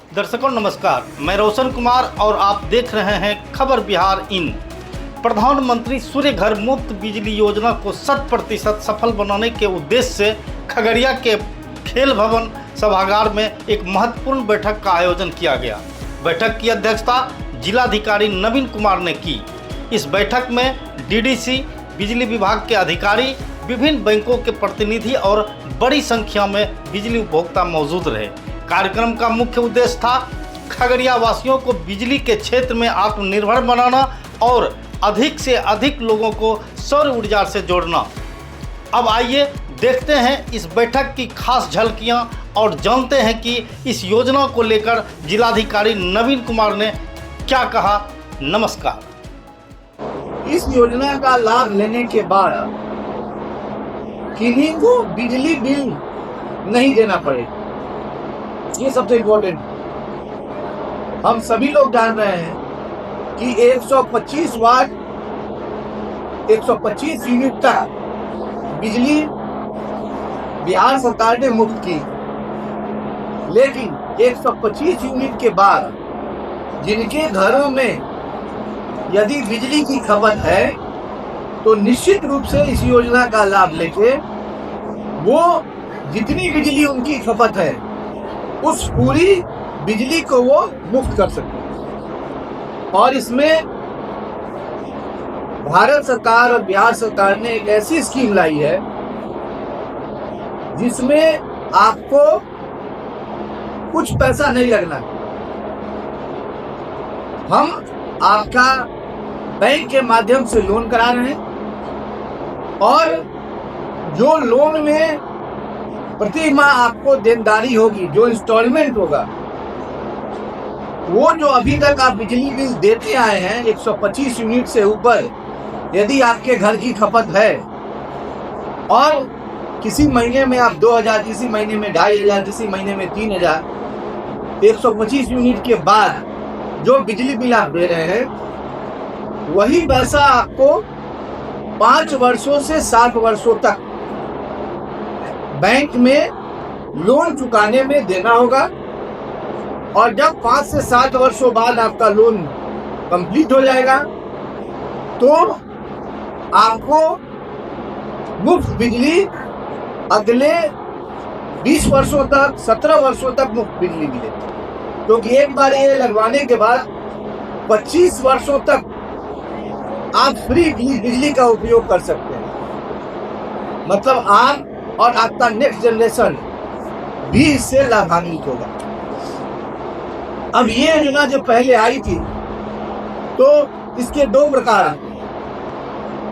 दर्शकों नमस्कार, मैं रोशन कुमार और आप देख रहे हैं खबर बिहार इन। प्रधानमंत्री सूर्य घर मुफ्त बिजली योजना को 100% सफल बनाने के उद्देश्य से खगड़िया के खेल भवन सभागार में एक महत्वपूर्ण बैठक का आयोजन किया गया। बैठक की अध्यक्षता जिलाधिकारी नवीन कुमार ने की। इस बैठक में डीडीसी, बिजली विभाग के अधिकारी, विभिन्न बैंकों के प्रतिनिधि और बड़ी संख्या में बिजली उपभोक्ता मौजूद रहे। कार्यक्रम का मुख्य उद्देश्य था खगड़िया वासियों को बिजली के क्षेत्र में आत्मनिर्भर बनाना और अधिक से अधिक लोगों को सौर ऊर्जा से जोड़ना। अब आइए देखते हैं इस बैठक की खास झलकियां और जानते हैं कि इस योजना को लेकर जिलाधिकारी नवीन कुमार ने क्या कहा। नमस्कार। इस योजना का लाभ लेने के बाद किन्हीं को बिजली बिल नहीं देना पड़े, ये सबसे इम्पोर्टेंट। हम सभी लोग जान रहे हैं कि 125 वाट 125 यूनिट तक बिजली बिहार सरकार ने मुफ्त की, लेकिन 125 यूनिट के बाद जिनके घरों में यदि बिजली की खपत है तो निश्चित रूप से इस योजना का लाभ लेके वो जितनी बिजली उनकी खपत है उस पूरी बिजली को वो मुफ्त कर सकते। और इसमें भारत सरकार और बिहार सरकार ने एक ऐसी स्कीम लाई है जिसमें आपको कुछ पैसा नहीं लगना। हम आपका बैंक के माध्यम से लोन करा रहे हैं और जो लोन में प्रति माह आपको देनदारी होगी, जो इंस्टॉलमेंट होगा, वो जो अभी तक आप बिजली बिल देते आए हैं 125 यूनिट से ऊपर, यदि आपके घर की खपत है और किसी महीने में आप 2000, किसी महीने में 2500, किसी महीने में 3000, 125 यूनिट के बाद जो बिजली बिल आप दे रहे हैं वही पैसा आपको 5 वर्षों से 7 वर्षों तक बैंक में लोन चुकाने में देना होगा। और जब 5 से 7 वर्षों बाद आपका लोन कंप्लीट हो जाएगा तो आपको मुफ्त बिजली अगले 20 वर्षों तक, 17 वर्षों तक मुफ्त बिजली मिलेगी। क्योंकि एक बार ये लगवाने के बाद 25 वर्षों तक आप फ्री बिजली का उपयोग कर सकते हैं। मतलब आप और आपका नेक्स्ट जनरेशन भी इससे लाभान्वित होगा। अब ये योजना जो पहले आई थी तो इसके 2 प्रकार हैं।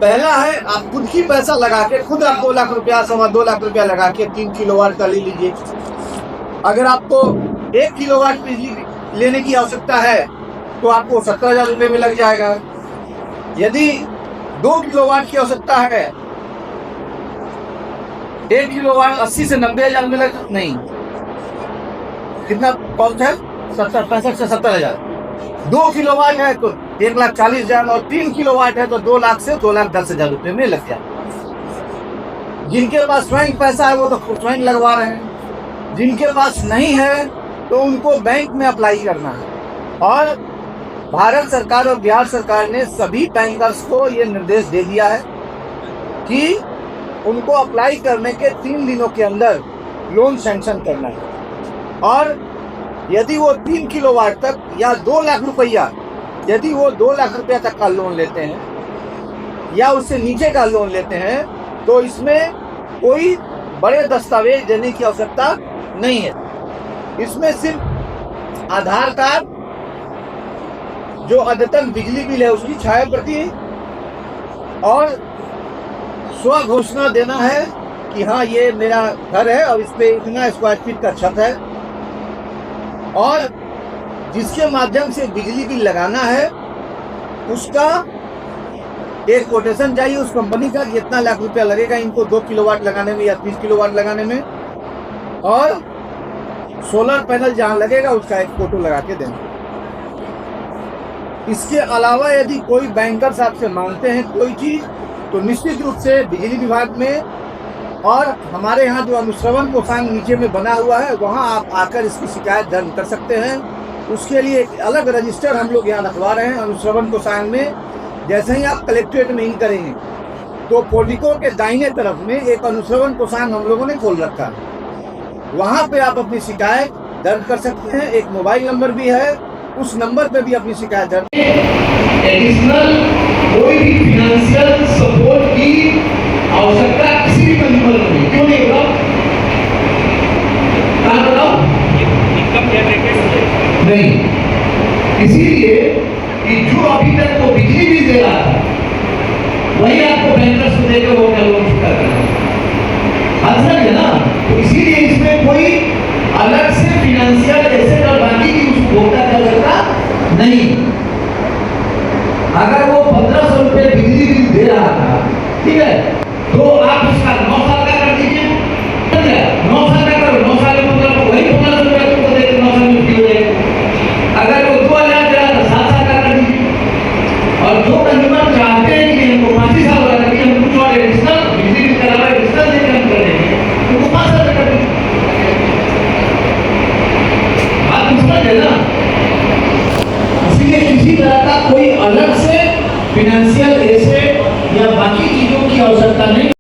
पहला है आप खुद ही पैसा लगा के, खुद आप 2 लाख रुपया, 2.25 लाख रुपया लगा के 3 किलोवाट का ले लीजिए। अगर आपको 1 किलोवाट बिजली लेने की आवश्यकता है तो आपको 17,000 रुपये में लग जाएगा। यदि 2 किलोवाट की आवश्यकता है, 1 किलोवाट 80 से 90,000 में लग, नहीं, कितना कॉस्ट है? 65 से 70,000। 2 किलोवाट है तो 1,40,000 और 3 किलोवाट है तो 2 लाख से 2,10,000 रुपये में लग जाए। जिनके पास स्वयं पैसा है वो तो स्वयं लगवा रहे हैं, जिनके पास नहीं है तो उनको बैंक में अप्लाई करना है। और भारत सरकार और बिहार सरकार ने सभी बैंकर्स को ये निर्देश दे दिया है कि उनको अप्लाई करने के 3 दिनों के अंदर लोन सैंक्शन करना है। और यदि वो 3 किलोवाट तक या 2 लाख रुपया, यदि वो 2 लाख रुपया तक का लोन लेते हैं या उससे नीचे का लोन लेते हैं तो इसमें कोई बड़े दस्तावेज देने की आवश्यकता नहीं है। इसमें सिर्फ आधार कार्ड, जो अद्यतन बिजली बिल है उसकी छाया प्रति और स्व घोषणा देना है कि हाँ ये मेरा घर है और इस पे इतना स्क्वायर फीट का छत है। और जिसके माध्यम से बिजली बिल लगाना है उसका एक कोटेशन चाहिए उस कंपनी का, कितना लाख रुपया लगेगा इनको 2 किलोवाट लगाने में या 30 किलोवाट लगाने में, और सोलर पैनल जहाँ लगेगा उसका एक फोटो लगा के देना। इसके अलावा यदि कोई बैंकर्स आपसे मांगते हैं कोई चीज तो निश्चित रूप से बिजली विभाग में और हमारे यहाँ जो अनुश्रवण कोषांग नीचे में बना हुआ है वहाँ आप आकर इसकी शिकायत दर्ज कर सकते हैं। उसके लिए एक अलग रजिस्टर हम लोग यहाँ रखवा रहे हैं अनुश्रवण कोषांग में। जैसे ही आप कलेक्ट्रेट में इन करेंगे तो पोलिको के दाहिने तरफ में एक अनुश्रवण कोषांग हम लोगों ने खोल रखा है, वहाँ पे आप अपनी शिकायत दर्ज कर सकते हैं। एक मोबाइल नंबर भी है, उस नंबर पे भी अपनी शिकायत दर्ज। एडिशनल कोई भी फाइनेंशियल सपोर्ट की आवश्यकता किसी भी कंज्यूमर को नहीं, क्यों नहीं होगा? बताओ नहीं, इसीलिए कि जो अभी तक वो बिजली बिल दे रहा था वही आपको बैंकर्स को देकर वो लोन कर रहा है, समझ ना? तो इसीलिए इसमें कोई अलग से फाइनेंशियल एसेट और बाकी की उपभोक्ता कर सकता नहीं। अगर वो 1500 रुपए बिजली बिल दे रहा था, ठीक है, तो आप उसका 9 साल का कर दीजिए, 9 साल का करो, 9 साल में मतलब वही 1500 रुपए तुमको देते 9 साल में हो जाएगा। अगर वो 2000 दे रहा था 7 साल का कर दीजिए। और जो कंज्यूमर चाहते हैं कि हमको 5 साल हो रहा है, हम कुछ और एडिशनल बिजली बिल करा एडिशनल देकर हम कर देंगे, उनको 5 साल का कर दीजिए। बात समझ है ना? इसलिए किसी तरह का कोई अलग से फाइनेंशियल एसेट या बाकी चीजों की आवश्यकता नहीं।